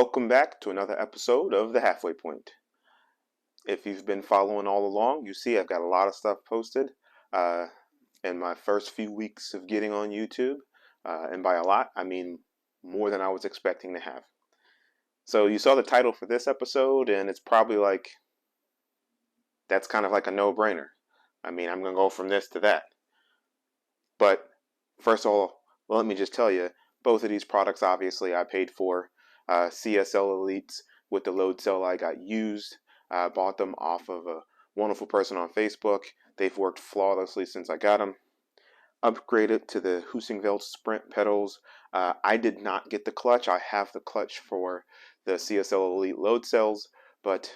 Welcome back to another episode of The Halfway Point. If you've been following all along, you see I've got a lot of stuff posted in my first few weeks of getting on YouTube. And by a lot, I mean more than I was expecting to have. So you saw the title for this episode, and it's probably like, that's kind of like a no-brainer. I mean, I'm going to go from this to that. But first of all, let me just tell you, both of these products, obviously, I paid for. CSL Elites with the load cell I got used. Bought them off of a wonderful person on Facebook. They've worked flawlessly since I got them. Upgraded to the Heusinkveld Sprint pedals. I did not get the clutch. I have the clutch for the CSL Elite load cells, but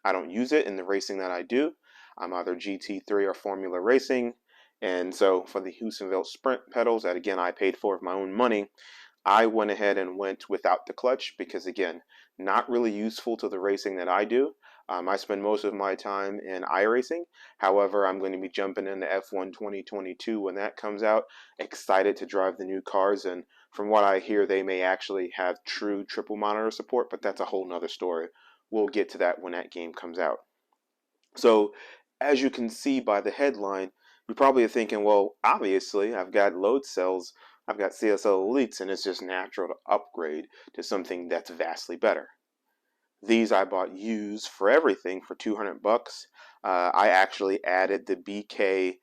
I don't use it in the racing that I do. I'm either GT3 or Formula Racing. And so for the Heusinkveld Sprint pedals that, again, I paid for with my own money, I went ahead and went without the clutch because, again, not really useful to the racing that I do. I spend most of my time in iRacing. However, I'm going to be jumping into F1 2022 when that comes out. Excited to drive the new cars, and from what I hear, they may actually have true triple monitor support, but that's a whole nother story. We'll get to that when that game comes out. So, as you can see by the headline, you're probably thinking, well, obviously, I've got load cells, I've got CSL Elites, and it's just natural to upgrade to something that's vastly better. These I bought used for everything for 200 bucks. I actually added the BK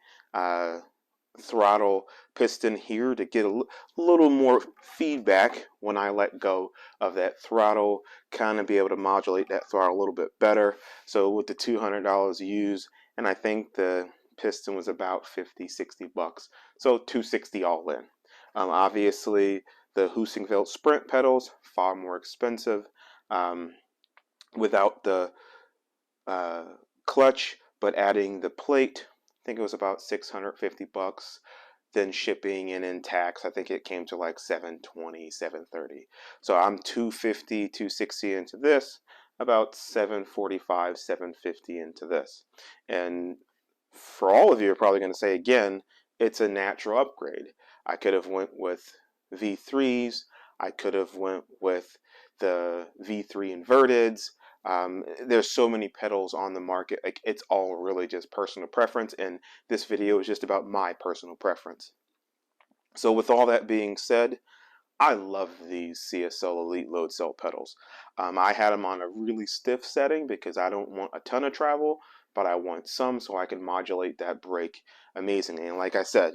throttle piston here to get a little more feedback when I let go of that throttle, kind of be able to modulate that throttle a little bit better. So with the $200 used, and I think the piston was about 50-60 bucks, so $260 all in. Obviously the Heusinkveld Sprint pedals, far more expensive without the clutch, but adding the plate, I think it was about 650 bucks. Then shipping and in tax, I think it came to like 720, 730. So I'm 250, 260 into this, about 745, 750 into this. And for all of you are probably going to say again, it's a natural upgrade. I could have went with V3s. I could have went with the V3 inverteds. There's so many pedals on the market. Like, it's all really just personal preference, and this video is just about my personal preference. So with all that being said, I love these CSL Elite load cell pedals. I had them on a really stiff setting because I don't want a ton of travel, but I want some so I can modulate that brake amazingly. And like I said,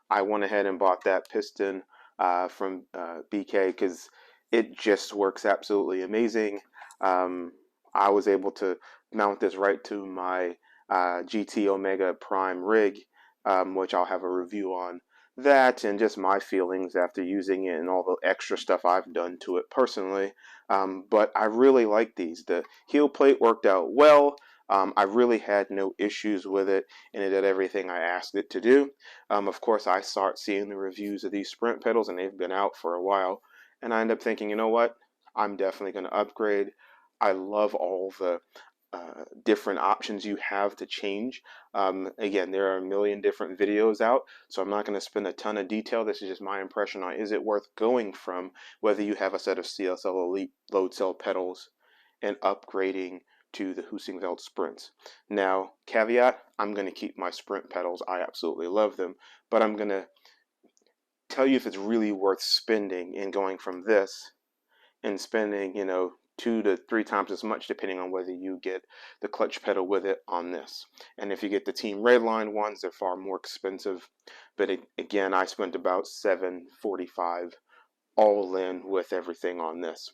I went ahead and bought that piston from BK because it just works absolutely amazing. I was able to mount this right to my GT Omega Prime rig, which I'll have a review on that and just my feelings after using it and all the extra stuff I've done to it personally. But I really like these. The heel plate worked out well. I really had no issues with it, and it did everything I asked it to do. Of course, I start seeing the reviews of these Sprint pedals, and they've been out for a while, and I end up thinking, you know what? I'm definitely going to upgrade. I love all the different options you have to change. Again, there are a million different videos out, so I'm not going to spend a ton of detail. This is just my impression on is it worth going from whether you have a set of CSL Elite load cell pedals and upgrading to the Heusinkveld Sprints. Now, caveat, I'm going to keep my Sprint pedals. I absolutely love them, but I'm going to tell you if it's really worth spending in going from this and spending, 2 to 3 times as much depending on whether you get the clutch pedal with it on this. And if you get the Team Redline ones, they're far more expensive. But again, I spent about $745 all in with everything on this.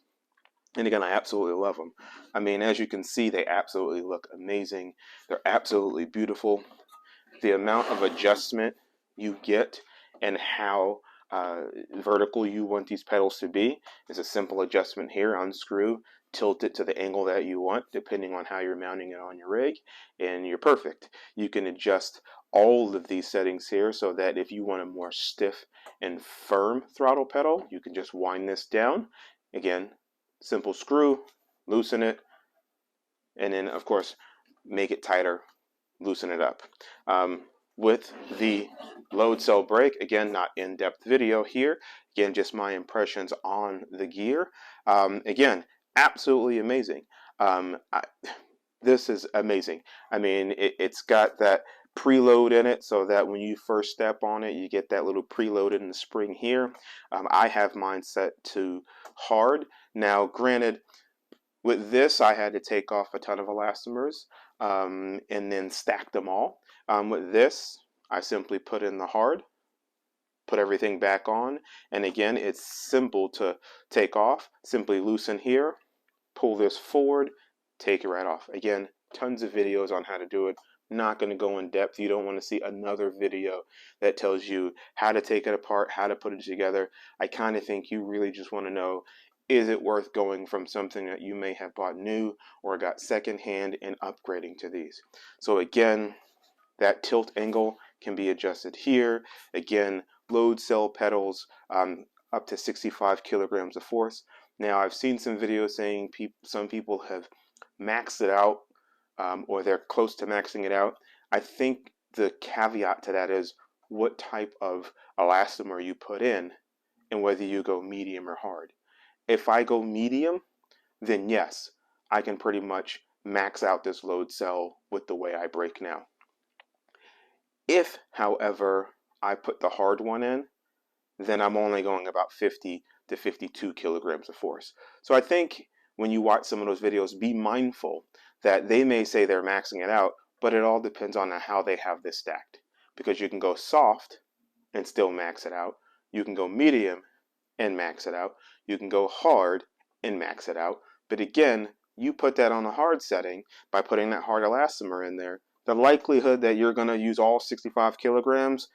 And again, I absolutely love them. I mean, as you can see, they absolutely look amazing. They're absolutely beautiful. The amount of adjustment you get and how vertical you want these pedals to be is a simple adjustment here. Unscrew, tilt it to the angle that you want, depending on how you're mounting it on your rig, and you're perfect. You can adjust all of these settings here so that if you want a more stiff and firm throttle pedal, you can just wind this down. Again, simple screw, loosen it, and then of course make it tighter, loosen it up. With the Load cell brake, again, not in-depth video here. Again, just my impressions on the gear. Again, absolutely amazing. Um, I, this is amazing. I mean, it's got that preload in it so that when you first step on it, you get that little preload in the spring here. I have mine set to hard. Now, granted, with this, I had to take off a ton of elastomers and then stack them all. With this, I simply put in the hard, put everything back on, and again, it's simple to take off. Simply loosen here, pull this forward, take it right off. Again, tons of videos on how to do it. Not going to go in depth. You don't want to see another video that tells you how to take it apart, how to put it together. I kind of think you really just want to know, is it worth going from something that you may have bought new or got secondhand and upgrading to these? So again, that tilt angle can be adjusted here. Again, load cell pedals up to 65 kilograms of force. Now, I've seen some videos saying some people have maxed it out or they're close to maxing it out. I think the caveat to that is what type of elastomer you put in and whether you go medium or hard. If I go medium, then yes, I can pretty much max out this load cell with the way I brake now. If, however, I put the hard one in, then I'm only going about 50 to 52 kilograms of force. So I think when you watch some of those videos, be mindful that they may say they're maxing it out, but it all depends on how they have this stacked. Because you can go soft and still max it out. You can go medium and max it out. You can go hard and max it out. But again, you put that on a hard setting by putting that hard elastomer in there. The likelihood that you're going to use all 65 kilograms,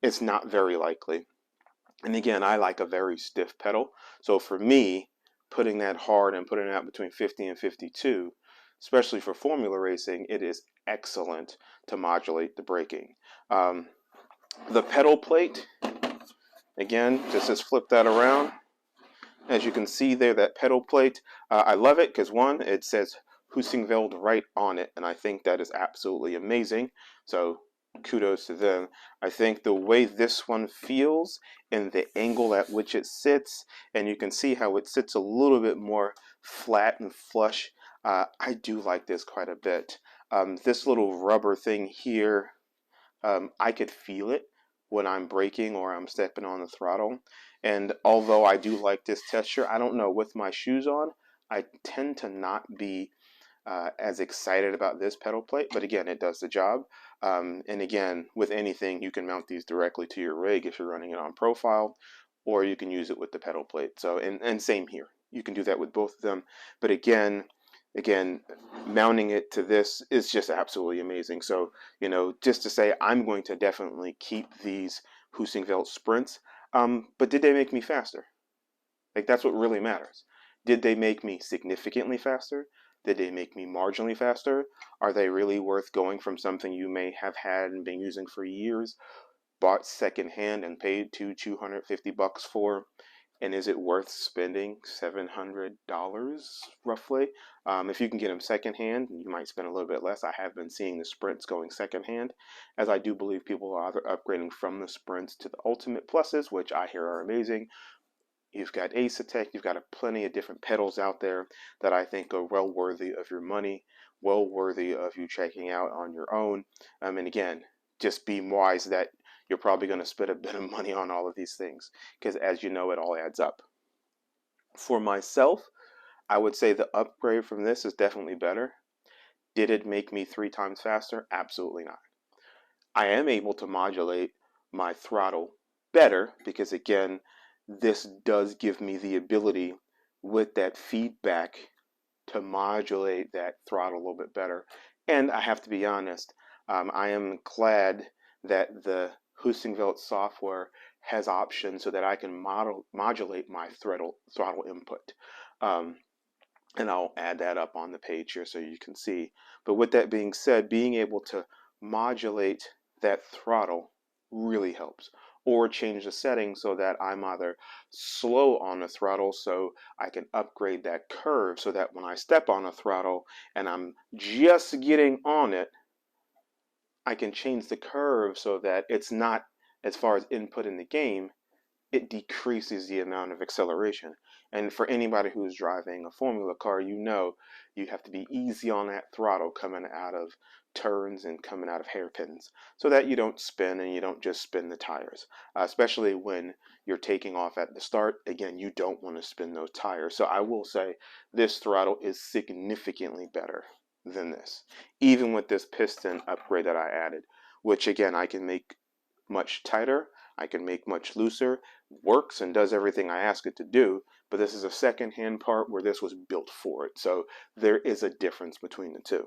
it's not very likely. And again, I like a very stiff pedal. So for me, putting that hard and putting it out between 50 and 52, especially for formula racing, it is excellent to modulate the braking. The pedal plate, again, just flip that around. As you can see there, that pedal plate, I love it because one, it says Heusinkveld right on it, and I think that is absolutely amazing. So kudos to them. I think the way this one feels and the angle at which it sits, and you can see how it sits a little bit more flat and flush. I do like this quite a bit. This little rubber thing here, I could feel it when I'm braking or I'm stepping on the throttle. And although I do like this texture, I don't know, with my shoes on, I tend to not be as excited about this pedal plate, but again, it does the job. And again, with anything, you can mount these directly to your rig if you're running it on profile, or you can use it with the pedal plate. So, and same here, you can do that with both of them. But again, mounting it to this is just absolutely amazing. So, you know, just to say, I'm going to definitely keep these Heusinkveld sprints. But did they make me faster? Like, that's what really matters. Did they make me significantly faster? Did they make me marginally faster? Are they really worth going from something you may have had and been using for years, bought secondhand and paid $250 for? And is it worth spending $700 roughly? If you can get them secondhand, you might spend a little bit less. I have been seeing the sprints going secondhand, as I do believe people are either upgrading from the sprints to the Ultimate Pluses, which I hear are amazing. You've got Ace-Tech, you've got plenty of different pedals out there that I think are well worthy of your money, well worthy of you checking out on your own. And again, just be wise that you're probably going to spend a bit of money on all of these things, because as you know, it all adds up. For myself, I would say the upgrade from this is definitely better. Did it make me 3 times faster? Absolutely not. I am able to modulate my throttle better because, again, this does give me the ability with that feedback to modulate that throttle a little bit better. And I have to be honest, I am glad that the Heusinkveld software has options so that I can modulate my throttle input. And I'll add that up on the page here so you can see. But with that being said, being able to modulate that throttle really helps. Or change the settings so that I'm either slow on the throttle so I can upgrade that curve so that when I step on a throttle and I'm just getting on it, I can change the curve so that it's not as far as input in the game, it decreases the amount of acceleration. And for anybody who's driving a Formula car, you know you have to be easy on that throttle coming out of turns and coming out of hairpins so that you don't spin and you don't just spin the tires, especially when you're taking off at the start. Again, you don't want to spin those tires. So I will say this throttle is significantly better than this, even with this piston upgrade that I added, which again, I can make much tighter, I can make much looser, works and does everything I ask it to do, but this is a second-hand part where this was built for it. So there is a difference between the two.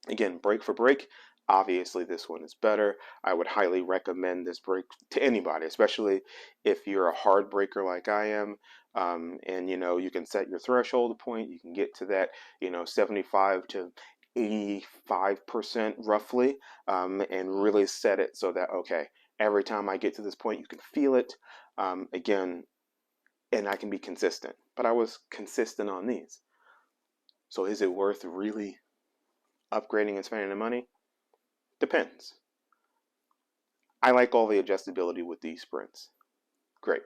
Again, brake for brake, obviously this one is better. I would highly recommend this brake to anybody, especially if you're a hard braker like I am. And you know, you can set your threshold point, you can get to that, you know, 75 to 85% roughly, and really set it so that, okay, every time I get to this point, you can feel it. Again, and I can be consistent, but I was consistent on these. So is it worth really upgrading and spending the money? Depends. I like all the adjustability with these sprints. Great.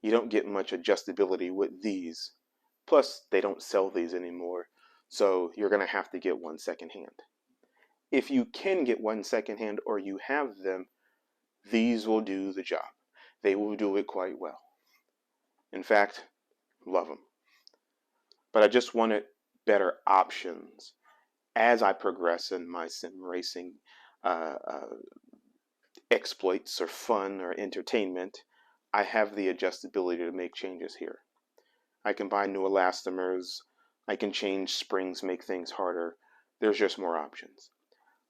You don't get much adjustability with these. Plus, they don't sell these anymore, so you're going to have to get one secondhand. If you can get one secondhand or you have them, these will do the job. They will do it quite well. In fact, love them. But I just wanted better options as I progress in my sim racing exploits or fun or entertainment. I have the adjustability to make changes here. I can buy new elastomers, I can change springs, make things harder. There's just more options.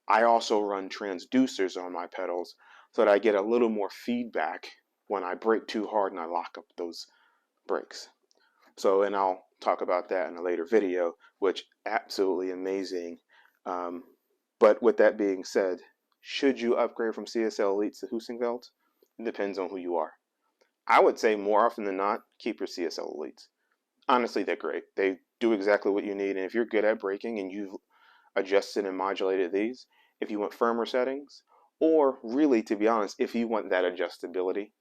I also run transducers on my pedals so that I get a little more feedback when I brake too hard and I lock up those brakes. So, and I'll talk about that in a later video, which absolutely amazing. But with that being said, should you upgrade from CSL Elites to Heusinkveld? It depends on who you are. I would say more often than not, keep your CSL Elites. Honestly, they're great. They do exactly what you need. And if you're good at braking and you've adjusted and modulated these, if you want firmer settings, or really, to be honest, if you want that adjustability,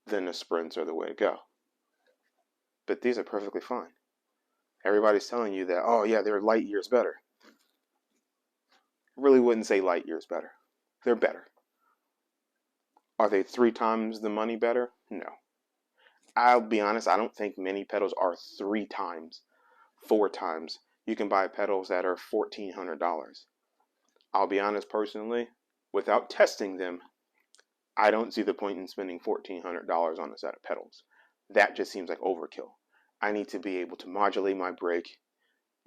then the sprints are the way to go. But these are perfectly fine. Everybody's telling you that, oh yeah, they're light years better. I really wouldn't say light years better. They're better. Are they 3 times the money better? No. I'll be honest, I don't think many pedals are 3 times, 4 times. You can buy pedals that are $1,400. I'll be honest personally, without testing them, I don't see the point in spending $1,400 on a set of pedals. That just seems like overkill. I need to be able to modulate my brake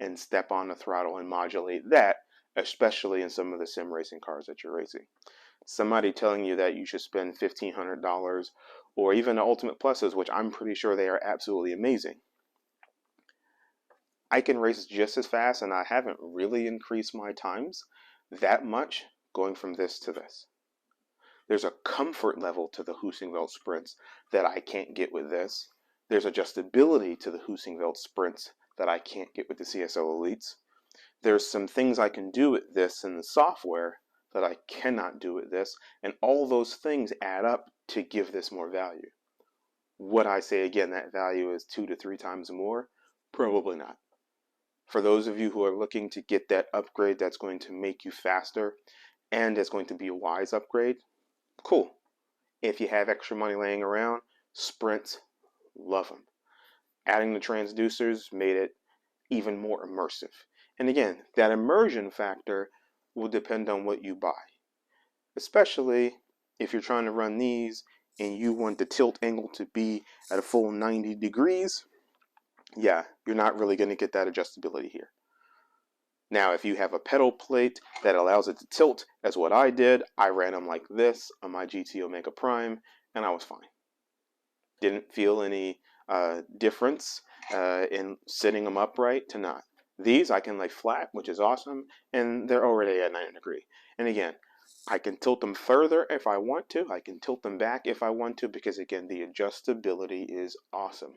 and step on the throttle and modulate that, especially in some of the sim racing cars that you're racing. Somebody telling you that you should spend $1,500 or even the Ultimate Pluses, which I'm pretty sure they are absolutely amazing. I can race just as fast, and I haven't really increased my times that much going from this to this. There's a comfort level to the Heusinkveld sprints that I can't get with this. There's adjustability to the Heusinkveld sprints that I can't get with the CSL Elites. There's some things I can do with this in the software that I cannot do with this, and all those things add up to give this more value. Would I say again that value is 2 to 3 times more? Probably not. For those of you who are looking to get that upgrade that's going to make you faster and it's going to be a wise upgrade, cool. If you have extra money laying around, sprints, love them. Adding the transducers made it even more immersive. And again, that immersion factor will depend on what you buy. Especially if you're trying to run these and you want the tilt angle to be at a full 90 degrees, yeah, you're not really going to get that adjustability here. Now, if you have a pedal plate that allows it to tilt, as what I did, I ran them like this on my GT Omega Prime, and I was fine. Didn't feel any difference in sitting them upright to not. These I can lay flat, which is awesome, and they're already at 90 degrees. And again, I can tilt them further if I want to. I can tilt them back if I want to, because again, the adjustability is awesome.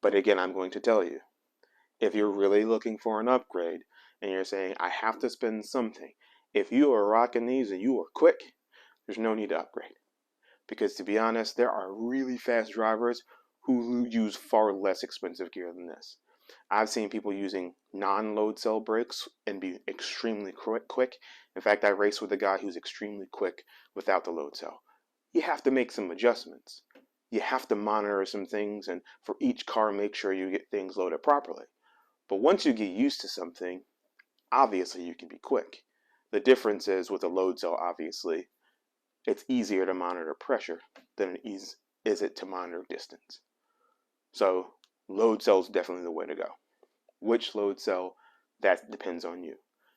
But again, I'm going to tell you, if you're really looking for an upgrade and you're saying, I have to spend something, if you are rocking these and you are quick, there's no need to upgrade. Because to be honest, there are really fast drivers who use far less expensive gear than this. I've seen people using non-load cell brakes and be extremely quick. In fact, I raced with a guy who's extremely quick without the load cell. You have to make some adjustments. You have to monitor some things, and for each car, make sure you get things loaded properly. But once you get used to something, obviously you can be quick. The difference is with a load cell, obviously, it's easier to monitor pressure than it is it to monitor distance. So load cell is definitely the way to go. Which load cell, that depends on you.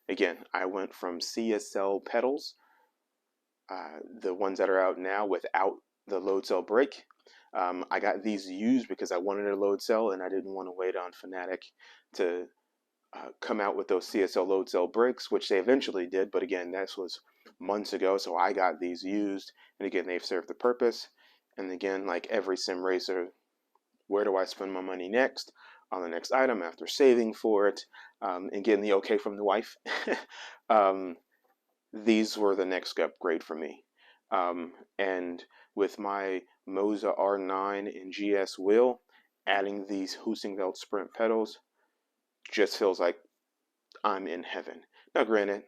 Again, I went from CSL pedals, the ones that are out now without the load cell brake. I got these used because I wanted a load cell and I didn't want to wait on Fanatic to come out with those CSL load cell brakes, which they eventually did. But again, this was months ago, so I got these used. And again, they've served the purpose. And again, like every sim racer, where do I spend my money next? On the next item after saving for it and getting the okay from the wife. These were the next upgrade for me. And with my Moza R9 and GS wheel, adding these Heusinkveld sprint pedals just feels like I'm in heaven. Now, granted,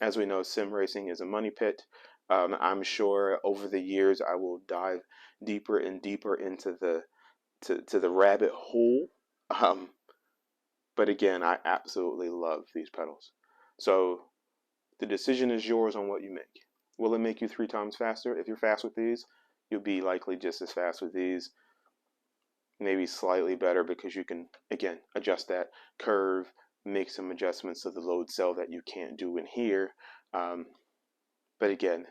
as we know, sim racing is a money pit. I'm sure over the years I will dive deeper and deeper into the rabbit hole. But again, I absolutely love these pedals. So the decision is yours on what you make. Will it make you 3 times faster? If you're fast with these, you'll be likely just as fast with these. Maybe slightly better because you can, again, adjust that curve, make some adjustments to the load cell that you can't do in here. But again,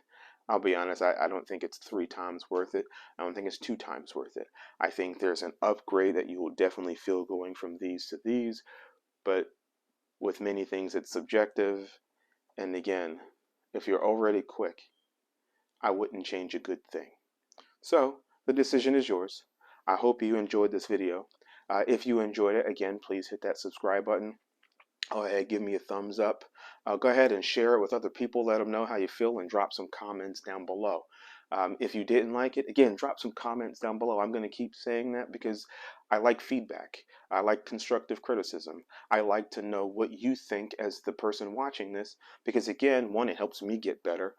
I'll be honest, I don't think it's 3 times worth it. I don't think it's 2 times worth it. I think there's an upgrade that you will definitely feel going from these to these. But with many things, it's subjective. And again, if you're already quick, I wouldn't change a good thing. So the decision is yours. I hope you enjoyed this video. If you enjoyed it, again, please hit that subscribe button. Go ahead, give me a thumbs up. Go ahead and share it with other people. Let them know how you feel and drop some comments down below. If you didn't like it, again, drop some comments down below. I'm going to keep saying that because I like feedback. I like constructive criticism. I like to know what you think as the person watching this because, again, 1, it helps me get better.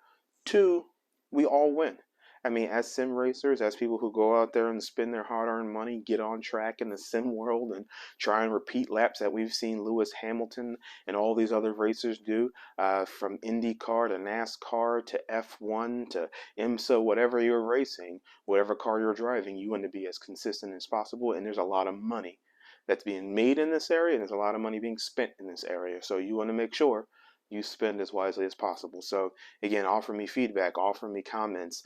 2, we all win. I mean, as sim racers, as people who go out there and spend their hard-earned money, get on track in the sim world and try and repeat laps that we've seen Lewis Hamilton and all these other racers do, from IndyCar to NASCAR to F1 to IMSA, whatever you're racing, whatever car you're driving, you want to be as consistent as possible. And there's a lot of money that's being made in this area, and there's a lot of money being spent in this area. So you want to make sure you spend as wisely as possible. So again, offer me feedback, offer me comments.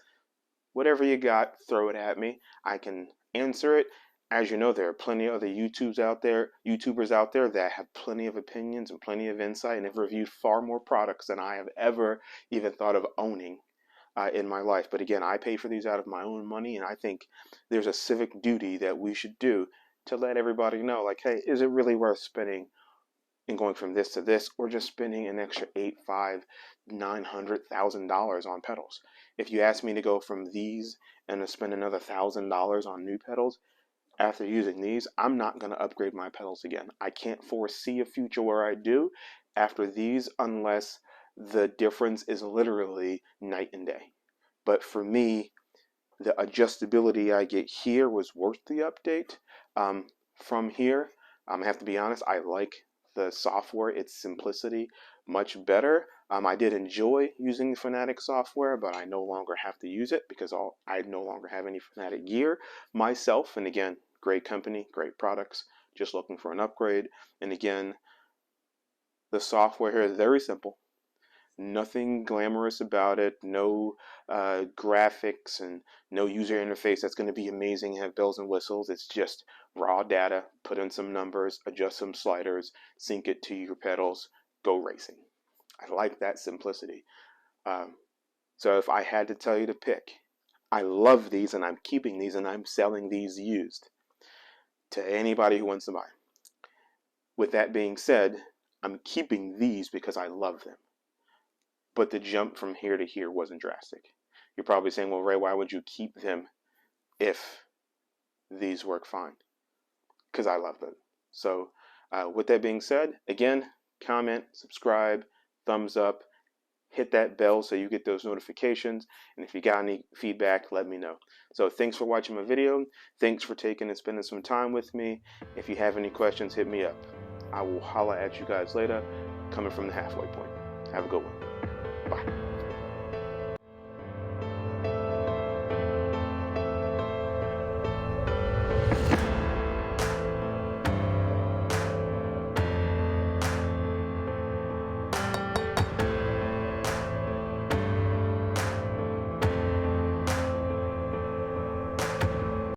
Whatever you got, throw it at me. I can answer it. As you know, there are plenty of other YouTubers out there that have plenty of opinions and plenty of insight and have reviewed far more products than I have ever even thought of owning in my life. But again, I pay for these out of my own money, and I think there's a civic duty that we should do to let everybody know, like, hey, is it really worth spending and going from this to this, or just spending an extra $800,000 on pedals? If you ask me to go from these and to spend another $1,000 on new pedals after using these, I'm not going to upgrade my pedals again. I can't foresee a future where I do after these unless the difference is literally night and day. But for me, the adjustability I get here was worth the update. From here, I have to be honest, I like the software, its simplicity, much better. I did enjoy using the Fanatic software, but I no longer have to use it because I no longer have any Fanatic gear myself. And again, great company, great products, just looking for an upgrade. And again, the software here is very simple. Nothing glamorous about it, no graphics and no user interface that's going to be amazing, have bells and whistles. It's just raw data, put in some numbers, adjust some sliders, sync it to your pedals, go racing. I like that simplicity. So if I had to tell you to pick, I love these and I'm keeping these and I'm selling these used to anybody who wants to buy. With that being said, I'm keeping these because I love them. But the jump from here to here wasn't drastic. You're probably saying, well, Ray, why would you keep them if these work fine? Because I love them. So with that being said, again, comment, subscribe, thumbs up, hit that bell so you get those notifications. And if you got any feedback, let me know. So thanks for watching my video. Thanks for taking and spending some time with me. If you have any questions, hit me up. I will holla at you guys later, coming from the halfway point. Have a good one. Bye.